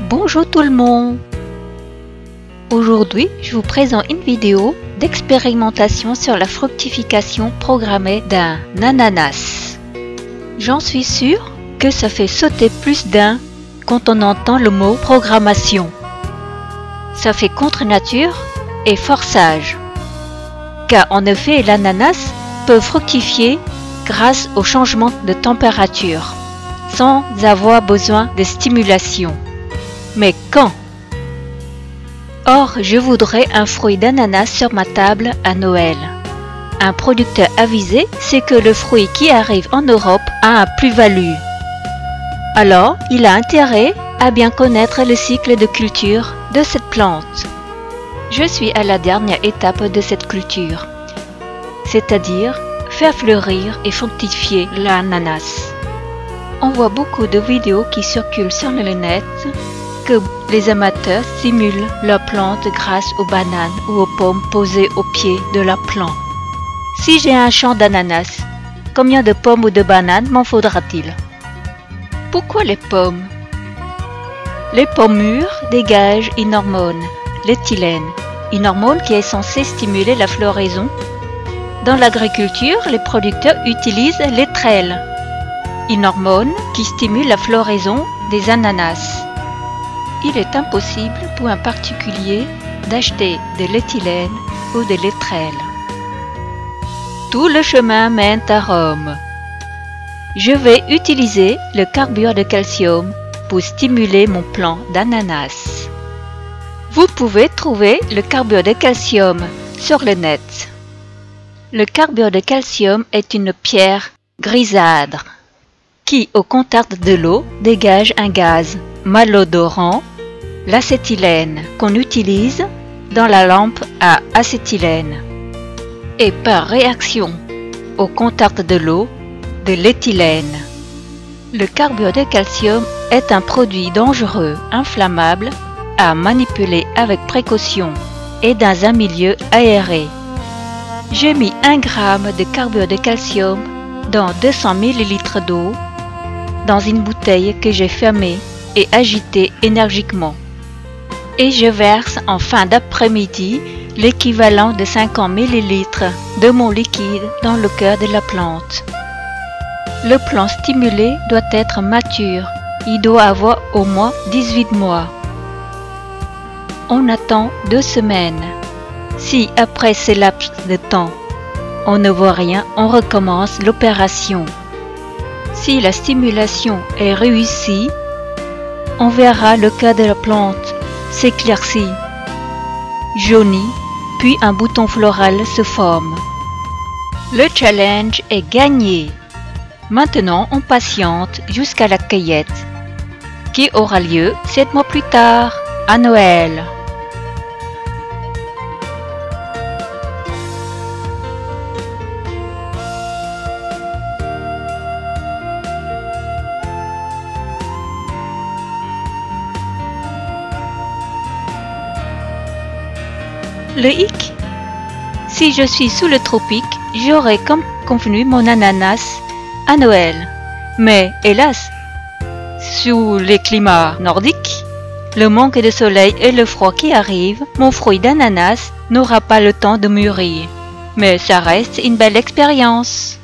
Bonjour tout le monde. Aujourd'hui, je vous présente une vidéo d'expérimentation sur la fructification programmée d'un ananas. J'en suis sûre que ça fait sauter plus d'un quand on entend le mot programmation. Ça fait contre nature et fort sage. Car en effet, l'ananas peut fructifier grâce au changement de température, sans avoir besoin de stimulation. Mais quand? Or, je voudrais un fruit d'ananas sur ma table à Noël. Un producteur avisé sait que le fruit qui arrive en Europe a un plus-value. Alors, il a intérêt à bien connaître le cycle de culture de cette plante. Je suis à la dernière étape de cette culture, c'est-à-dire faire fleurir et fructifier l'ananas. On voit beaucoup de vidéos qui circulent sur le net que les amateurs stimulent leur plante grâce aux bananes ou aux pommes posées au pied de la plante. Si j'ai un champ d'ananas, combien de pommes ou de bananes m'en faudra-t-il? Pourquoi les pommes? Les pommes mûres dégagent une hormone, l'éthylène, une hormone qui est censée stimuler la floraison. Dans l'agriculture, les producteurs utilisent l'étrel, une hormone qui stimule la floraison des ananas. Il est impossible pour un particulier d'acheter de l'éthylène ou de l'étrel. Tout le chemin mène à Rome. Je vais utiliser le carbure de calcium pour stimuler mon plant d'ananas. Vous pouvez trouver le carbure de calcium sur le net. Le carbure de calcium est une pierre grisâtre qui, au contact de l'eau, dégage un gaz malodorant, l'acétylène qu'on utilise dans la lampe à acétylène, et par réaction au contact de l'eau, de l'éthylène. Le carbure de calcium est un produit dangereux, inflammable, à manipuler avec précaution et dans un milieu aéré. J'ai mis 1 gramme de carbure de calcium dans 200 ml d'eau dans une bouteille que j'ai fermée et agitée énergiquement. Et je verse en fin d'après-midi l'équivalent de 50 ml de mon liquide dans le cœur de la plante. Le plant stimulé doit être mature, il doit avoir au moins 18 mois. On attend 2 semaines. Si après ce laps de temps, on ne voit rien, on recommence l'opération. Si la stimulation est réussie, on verra le cœur de la plante s'éclaircit, jaunit, puis un bouton floral se forme. Le challenge est gagné. Maintenant, on patiente jusqu'à la cueillette, qui aura lieu 7 mois plus tard, à Noël. Le hic? Si je suis sous le tropique, j'aurai comme convenu mon ananas à Noël. Mais hélas, sous les climats nordiques, le manque de soleil et le froid qui arrive, mon fruit d'ananas n'aura pas le temps de mûrir. Mais ça reste une belle expérience.